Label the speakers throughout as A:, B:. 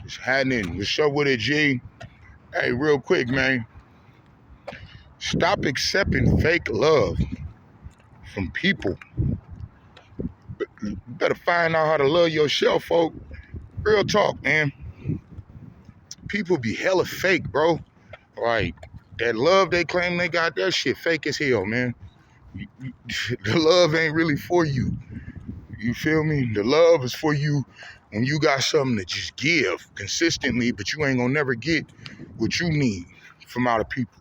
A: What's happening? What's up with it, G? Hey, real quick, man. Stop accepting fake love from people. You better find out how to love yourself, folk. Real talk, man. People be hella fake, bro. Like, that love they claim they got, that shit fake as hell, man. The love ain't really for you. You feel me? The love is for you when you got something to just give consistently, but you ain't gonna never get what you need from other people.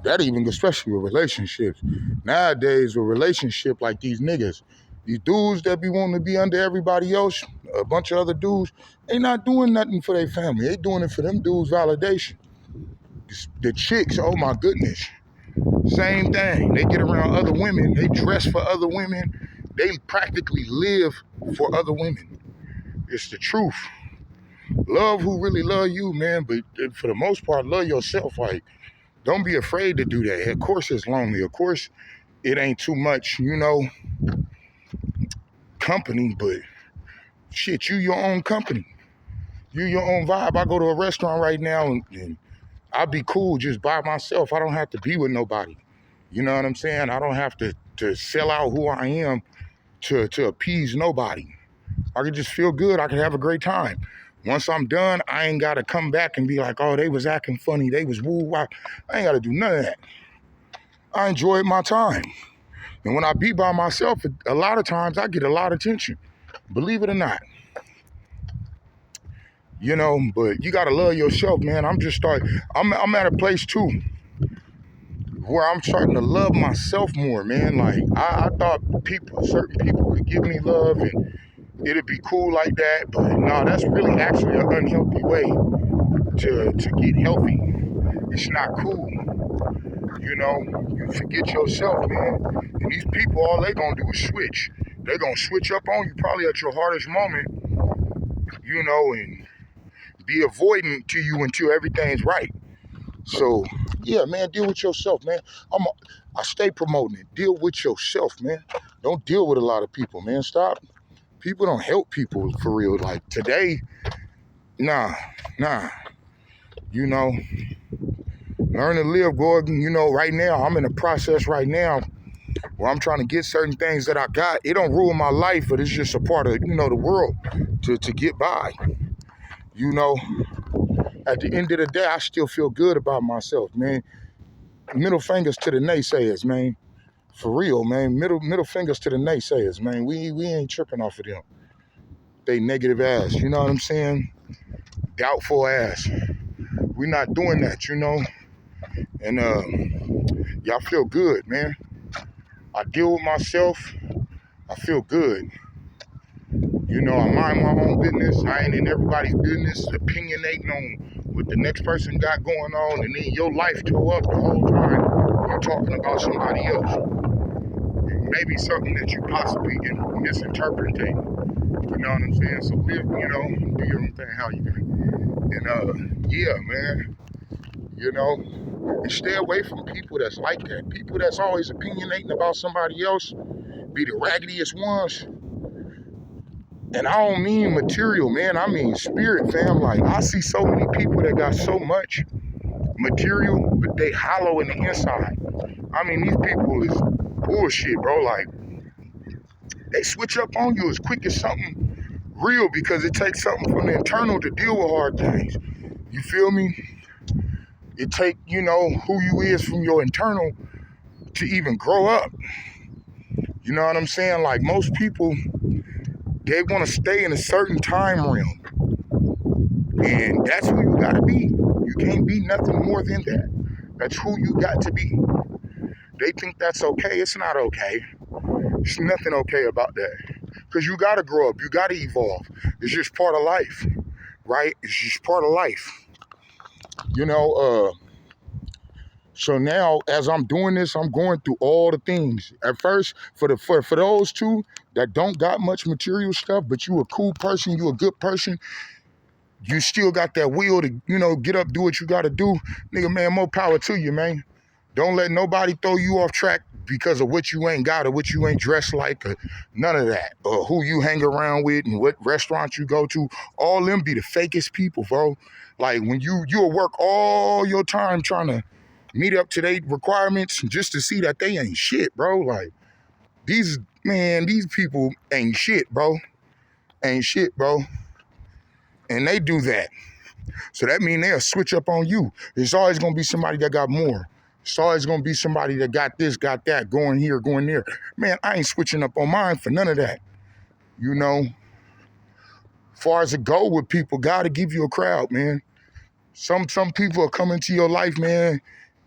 A: That even, especially with relationships. Nowadays, with relationship like these niggas, these dudes that be wanting to be under everybody else, a bunch of other dudes, they not doing nothing for their family. They doing it for them dudes' validation. The chicks, oh my goodness, same thing. They get around other women. They dress for other women. They practically live for other women. It's the truth. Love who really love you, man, but for the most part, love yourself. Like, don't be afraid to do that. Of course it's lonely. Of course it ain't too much, company, but shit, you your own company. You your own vibe. I go to a restaurant right now and I'll be cool just by myself. I don't have to be with nobody. You know what I'm saying? I don't have to sell out who I am to appease nobody. I can just feel good. I can have a great time. Once I'm done, I ain't got to come back and be like, oh, they was acting funny. They was woo-wah. I ain't got to do none of that. I enjoyed my time. And when I be by myself, a lot of times I get a lot of attention. Believe it or not. But you got to love yourself, man. I'm at a place too where I'm starting to love myself more, man. Like, I thought certain people could give me love and it'd be cool like that. But no, that's really actually an unhealthy way to get healthy. It's not cool. You forget yourself, man. And these people, all they gonna do is switch. They gonna switch up on you probably at your hardest moment, and be avoidant to you until everything's right. So, yeah, man, deal with yourself, man. I stay promoting it. Deal with yourself, man. Don't deal with a lot of people, man. Stop. People don't help people for real. Like today, nah. Learn to live, Gordon. Right now, I'm in a process right now where I'm trying to get certain things that I got. It don't ruin my life, but it's just a part of, the world to get by. At the end of the day, I still feel good about myself, man. Middle fingers to the naysayers, man. For real, man. Middle fingers to the naysayers, man. We ain't tripping off of them. They negative ass, you know what I'm saying? Doubtful ass. We not doing that, And y'all feel good, man. I deal with myself. I feel good. I mind my own business. I ain't in everybody's business opinionating on what the next person got going on, and then your life tore up the whole time you're talking about somebody else. Maybe something that you possibly misinterpreting. You know what I'm saying? So live, do your own thing how you can. And yeah, man, and stay away from people that's like that. People that's always opinionating about somebody else, be the raggediest ones. And I don't mean material, man. I mean spirit, fam. Like, I see so many people that got so much material, but they hollow in the inside. I mean, these people is bullshit, bro. Like, they switch up on you as quick as something real because it takes something from the internal to deal with hard things. You feel me? It take, who you is from your internal to even grow up. You know what I'm saying? Like, most people, they want to stay in a certain time realm. And that's who you gotta be. You can't be nothing more than that. That's who you got to be. They think that's okay. It's not okay. There's nothing okay about that. Because you gotta grow up. You gotta evolve. It's just part of life, right? It's just part of life. So now, as I'm doing this, I'm going through all the things. At first, for those two that don't got much material stuff, but you a cool person, you a good person, you still got that will to, get up, do what you got to do. Nigga, man, more power to you, man. Don't let nobody throw you off track because of what you ain't got or what you ain't dressed like or none of that. Or who you hang around with and what restaurants you go to. All them be the fakest people, bro. Like when you'll work all your time trying to meet up to their requirements just to see that they ain't shit, bro. Like these people ain't shit, bro. Ain't shit, bro. And they do that. So that means they'll switch up on you. There's always gonna be somebody that got more. It's always gonna be somebody that got this, got that, going here, going there. Man, I ain't switching up on mine for none of that. You know, far as it go with people, God will give you a crowd, man. Some people will come into your life, man,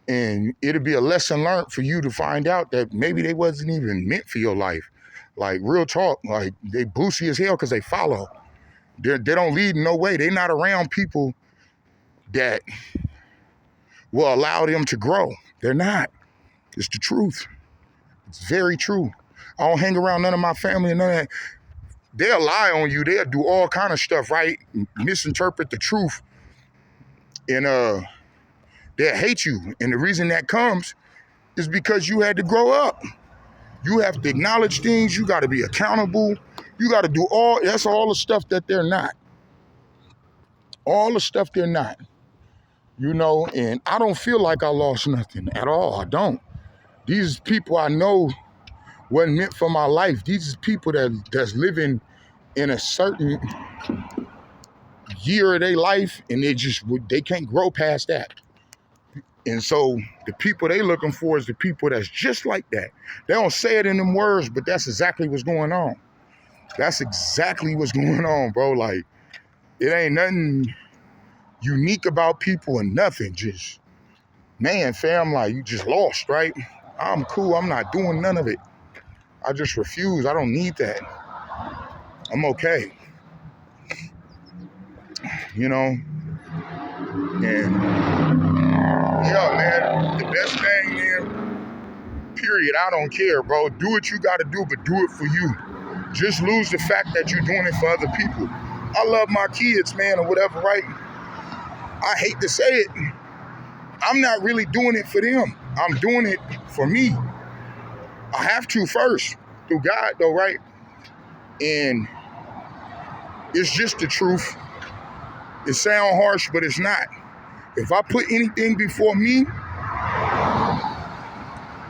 A: and it'll be a lesson learned for you to find out that maybe they wasn't even meant for your life. Like real talk, like they boosty as hell because they follow. They don't lead in no way. They're not around people that will allow them to grow. They're not. It's the truth. It's very true. I don't hang around none of my family and none of that. They'll lie on you. They'll do all kind of stuff, right? Misinterpret the truth. And they'll hate you. And the reason that comes is because you had to grow up. You have to acknowledge things. You got to be accountable. You got to do that's all the stuff that they're not. All the stuff they're not. You know, and I don't feel like I lost nothing at all. I don't. These people I know wasn't meant for my life. These are people that's living in a certain year of their life, and they can't grow past that. And so the people they looking for is the people that's just like that. They don't say it in them words, but that's exactly what's going on. That's exactly what's going on, bro. Like, it ain't nothing unique about people and nothing. Just, man, fam, like, you just lost, right? I'm cool. I'm not doing none of it. I just refuse. I don't need that. I'm okay. You know? And, yeah, man, the best thing, man, period, I don't care, bro. Do what you got to do, but do it for you. Just lose the fact that you're doing it for other people. I love my kids, man, or whatever, right? I hate to say it. I'm not really doing it for them. I'm doing it for me. I have to first, through God, though, right? And it's just the truth. It sounds harsh, but it's not. If I put anything before me,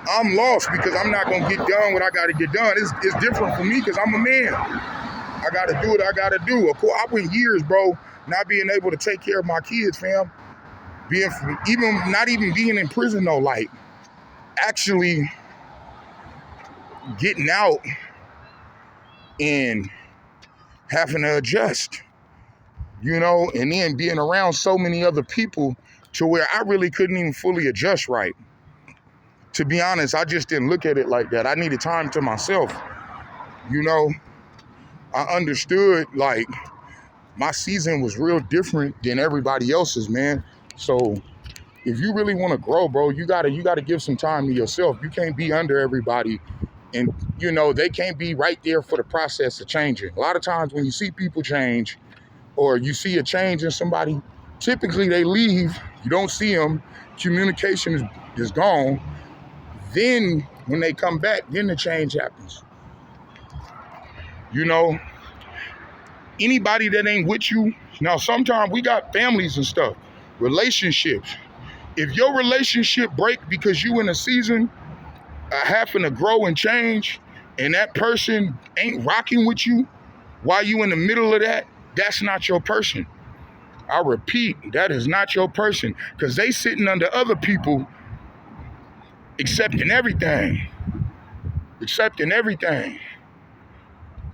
A: I'm lost because I'm not going to get done what I got to get done. It's different for me because I'm a man. I got to do what I got to do. Of course, I went years, bro, not being able to take care of my kids, fam. Not even being in prison, though, like, actually getting out and having to adjust, you know, and then being around so many other people to where I really couldn't even fully adjust right. To be honest, I just didn't look at it like that. I needed time to myself, you know. I understood, like, my season was real different than everybody else's, man. So if you really want to grow, bro, you gotta give some time to yourself. You can't be under everybody, and you know they can't be right there for the process of changing. A lot of times when you see people change, or you see a change in somebody, typically they leave. You don't see them. Communication is gone. Then when they come back, then the change happens. You know, anybody that ain't with you. Now, sometimes we got families and stuff, relationships. If your relationship break because you in a season having to grow and change, and that person ain't rocking with you while you in the middle of that, that's not your person. I repeat, that is not your person, because they sitting under other people accepting everything.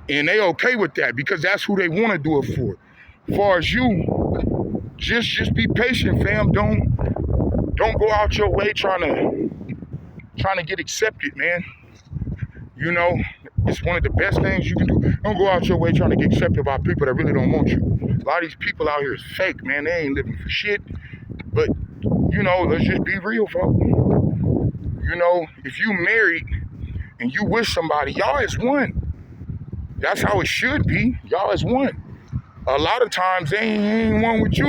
A: And they okay with that because that's who they want to do it for. As far as you, just be patient, fam. Don't go out your way trying to get accepted, man. You know, it's one of the best things you can do. Don't go out your way trying to get accepted by people that really don't want you. A lot of these people out here is fake, man. They ain't living for shit. But, you know, let's just be real, folks. You know, if you married and you with somebody, y'all is one. That's how it should be. Y'all is one. A lot of times they ain't one with you.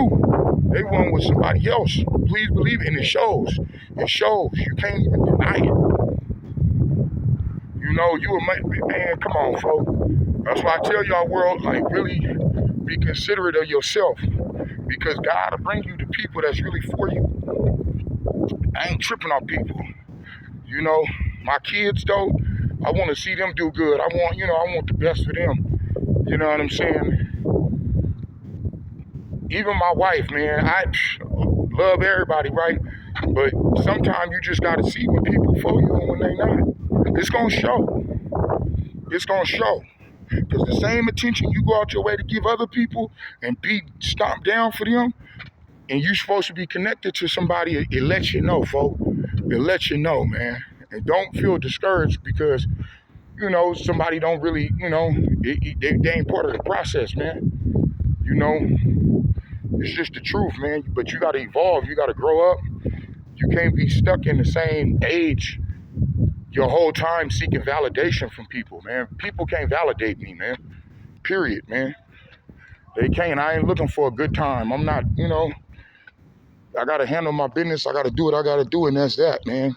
A: They won with somebody else. Please believe it, and it shows. It shows. You can't even deny it. You know, you a man, come on, folks. That's why I tell y'all, world, like, really be considerate of yourself. Because God will bring you the people that's really for you. I ain't tripping on people. You know, my kids, though, I want to see them do good. I want the best for them. You know what I'm saying? Even my wife, man, I love everybody, right? But sometimes you just got to see when people for you and when they not. It's going to show. It's going to show. Because the same attention you go out your way to give other people and be stomped down for them, and you're supposed to be connected to somebody, it lets you know, folks. It lets you know, man. And don't feel discouraged because, you know, somebody don't really, you know, they ain't part of the process, man. You know, it's just the truth, man. But you got to evolve. You got to grow up. You can't be stuck in the same age your whole time seeking validation from people, man. People can't validate me, man. Period, man. They can't. I ain't looking for a good time. I'm not, you know, I got to handle my business. I got to do what I got to do, and that's that, man.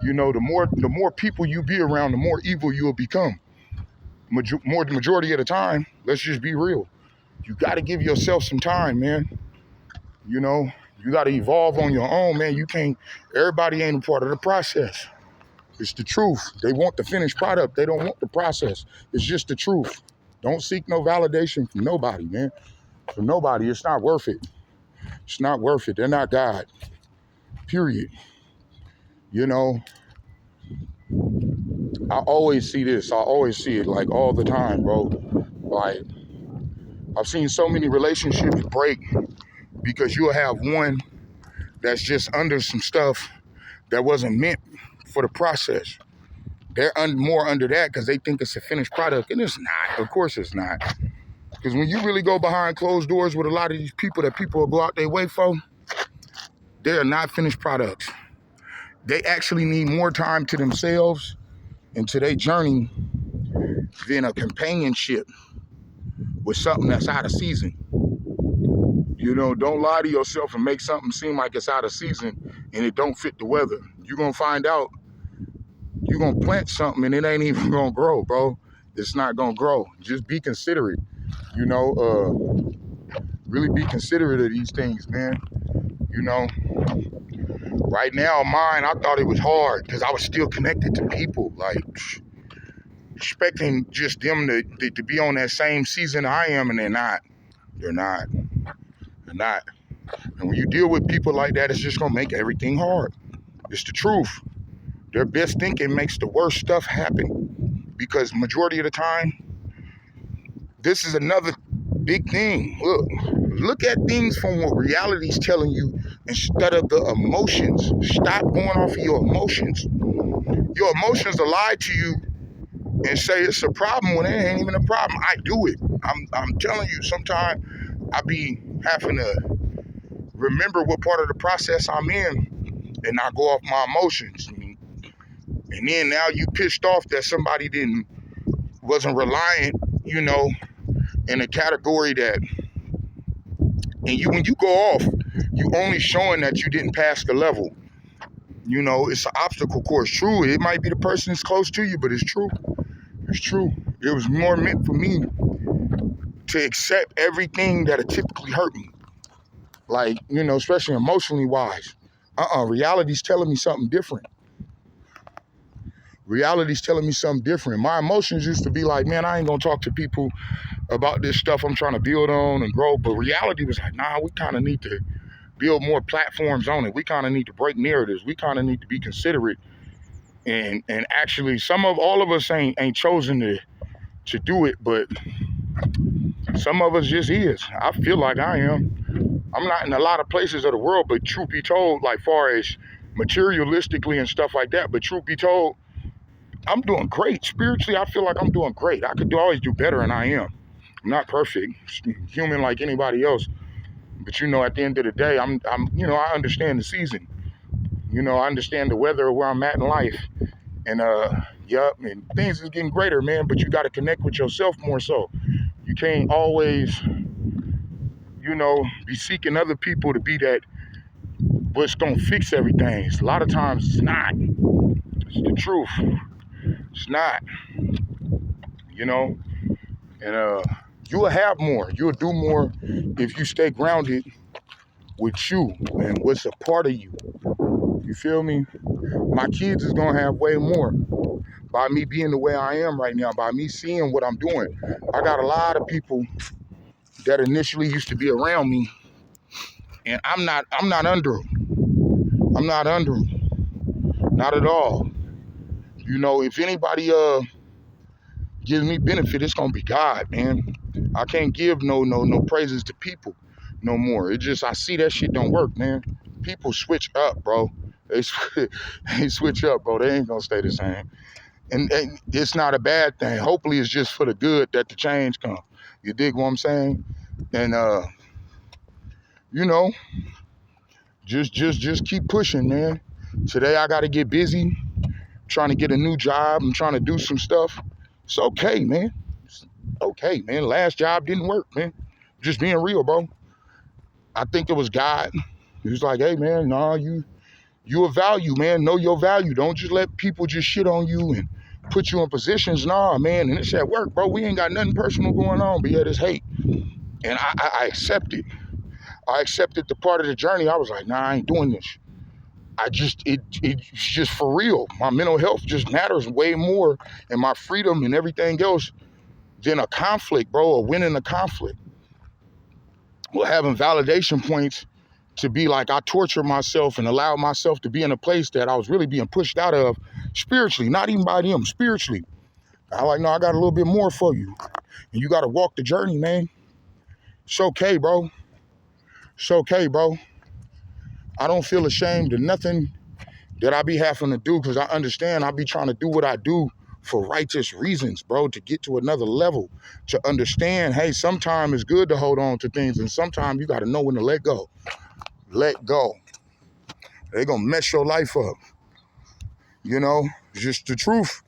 A: You know, the more people you be around, the more evil you'll become. The majority of the time, let's just be real. You got to give yourself some time, man. You know, you got to evolve on your own, man. You can't, everybody ain't a part of the process. It's the truth. They want the finished product. They don't want the process. It's just the truth. Don't seek no validation from nobody, man. From nobody. It's not worth it. It's not worth it. They're not God. Period. You know, I always see this. I always see it, like, all the time, bro. Like, I've seen so many relationships break because you'll have one that's just under some stuff that wasn't meant for the process. They're more under that because they think it's a finished product, and it's not. Of course it's not. Because when you really go behind closed doors with a lot of these people that people will go out their way for, they are not finished products. They actually need more time to themselves and to their journey than a companionship with something that's out of season. You know, don't lie to yourself and make something seem like it's out of season and it don't fit the weather. You're going to find out you're going to plant something and it ain't even going to grow, bro. It's not going to grow. Just be considerate, you know, really be considerate of these things, man. You know, right now, mine, I thought it was hard because I was still connected to people, like expecting just them to be on that same season I am, and they're not. They're not. They're not. And when you deal with people like that, it's just going to make everything hard. It's the truth. Their best thinking makes the worst stuff happen because majority of the time, this is another big thing. Look at things from what reality's telling you instead of the emotions. Stop going off of your emotions. Your emotions will lie to you and say it's a problem when it ain't even a problem. I do it. I'm telling you, sometimes I be having to remember what part of the process I'm in and not go off my emotions. And then now you pissed off that somebody wasn't reliant, you know, in a category that, and when you go off, you only showing that you didn't pass the level. You know, it's an obstacle course. True, it might be the person that's close to you, but it's true. It's true. It was more meant for me to accept everything that had typically hurt me. Like, you know, especially emotionally wise. Reality's telling me something different. Reality's telling me something different. My emotions used to be like, man, I ain't gonna talk to people about this stuff I'm trying to build on and grow. But reality was like, nah, we kind of need to build more platforms on it. We kind of need to break narratives. We kind of need to be considerate. And actually, all of us ain't chosen to do it, but some of us just is. I feel like I am. I'm not in a lot of places of the world, but truth be told, like far as materialistically and stuff like that, but truth be told, I'm doing great. Spiritually, I feel like I'm doing great. I could always do better, and I am. I'm not perfect. Human like anybody else. But, you know, at the end of the day, I'm you know, I understand the season. You know, I understand the weather where I'm at in life. And, and things is getting greater, man, but you got to connect with yourself more so. You can't always, be seeking other people to be that what's gonna fix everything. A lot of times it's not. It's the truth. It's not, you know. And you'll have more. You'll do more if you stay grounded with you and what's a part of you. You feel me? My kids is gonna have way more by me being the way I am right now, by me seeing what I'm doing. I got a lot of people that initially used to be around me, and I'm not under them. I'm not under them. Not at all. If anybody gives me benefit, it's gonna be God, man. I can't give no praises to people no more. It just, I see that shit don't work, man. People switch up, bro. They switch up, bro. They ain't gonna stay the same. And it's not a bad thing. Hopefully it's just for the good that the change comes. You dig what I'm saying? And just keep pushing, man. Today I gotta get busy, trying to get a new job. I'm trying to do some stuff. It's okay, man. It's okay, man. Last job didn't work, man. Just being real, bro. I think it was God. He was like, hey, man, nah, you a value, man. Know your value. Don't just let people just shit on you and put you in positions. Nah, man. And it's at work, bro. We ain't got nothing personal going on, but yeah, there's hate. And I accept it. I accepted the part of the journey. I was like, nah, I ain't doing this. It's just for real. My mental health just matters way more, and my freedom and everything else than a conflict, bro, or winning a conflict. Well, having validation points to be like I torture myself and allow myself to be in a place that I was really being pushed out of spiritually, not even by them, spiritually. I like, no, I got a little bit more for you. And you got to walk the journey, man. It's okay, bro. It's okay, bro. I don't feel ashamed of nothing that I be having to do because I understand I be trying to do what I do for righteous reasons, bro, to get to another level, to understand, hey, sometimes it's good to hold on to things and sometimes you got to know when to let go. Let go. They're going to mess your life up. It's just the truth.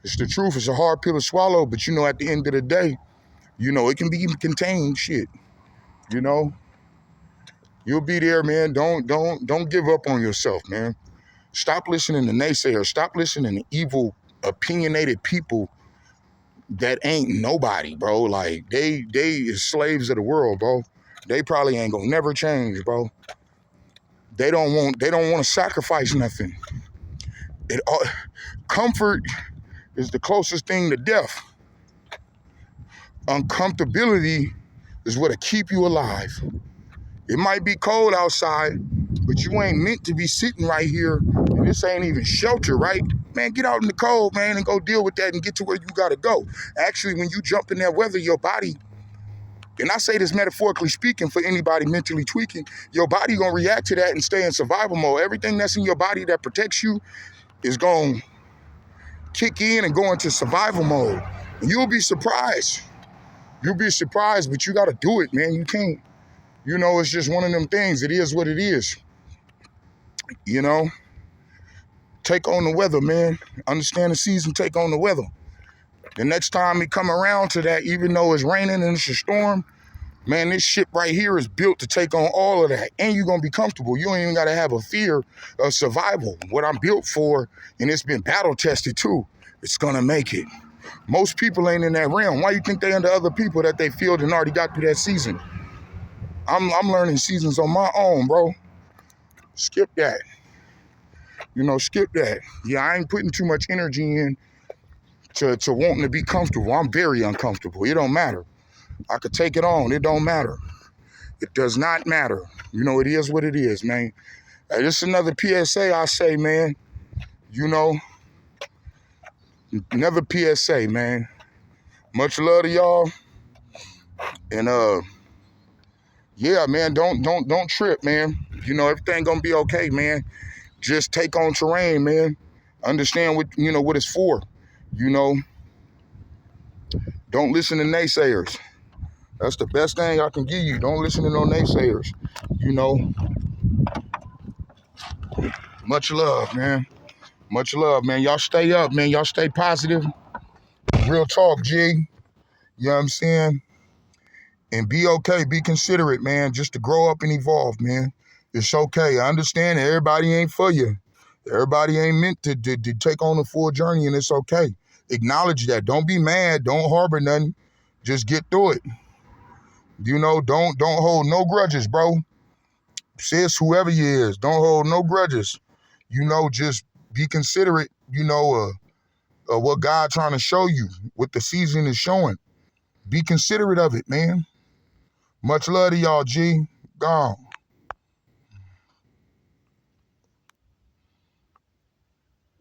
A: It's the truth. It's a hard pill to swallow, but at the end of the day, it can be contained shit. You'll be there, man. Don't give up on yourself, man. Stop listening to naysayers. Stop listening to evil, opinionated people that ain't nobody, bro. Like they is slaves of the world, bro. They probably ain't gonna never change, bro. They don't want to sacrifice nothing. Comfort is the closest thing to death. Uncomfortability is what'll keep you alive. It might be cold outside, but you ain't meant to be sitting right here, and this ain't even shelter, right? Man, get out in the cold, man, and go deal with that and get to where you gotta go. Actually, when you jump in that weather, your body, and I say this metaphorically speaking for anybody mentally tweaking, your body gonna react to that and stay in survival mode. Everything that's in your body that protects you is gonna kick in and go into survival mode. And you'll be surprised. You'll be surprised, but you gotta do it, man. You can't. It's just one of them things. It is what it is. Take on the weather, man. Understand the season, take on the weather. The next time we come around to that, even though it's raining and it's a storm, man, this ship right here is built to take on all of that. And you're going to be comfortable. You don't even got to have a fear of survival. What I'm built for, and it's been battle tested too, it's going to make it. Most people ain't in that realm. Why you think they under other people that they feel and already got through that season? I'm learning seasons on my own, bro. Skip that. Skip that. Yeah, I ain't putting too much energy in to wanting to be comfortable. I'm very uncomfortable. It don't matter. I could take it on. It don't matter. It does not matter. It is what it is, man. Hey, this is another PSA I say, man. Another PSA, man. Much love to y'all. And yeah, man, don't trip, man. Everything gonna be okay, man. Just take on terrain, man. Understand what it's for. Don't listen to naysayers. That's the best thing I can give you. Don't listen to no naysayers. Much love, man. Much love, man. Y'all stay up, man. Y'all stay positive. Real talk, G. You know what I'm saying? And be okay, be considerate, man, just to grow up and evolve, man. It's okay. I understand that everybody ain't for you. Everybody ain't meant to take on the full journey, and it's okay. Acknowledge that. Don't be mad. Don't harbor nothing. Just get through it. Don't hold no grudges, bro. Sis, whoever you is, don't hold no grudges. Just be considerate, what God trying to show you, what the season is showing. Be considerate of it, man. Much love to y'all, G. Gone.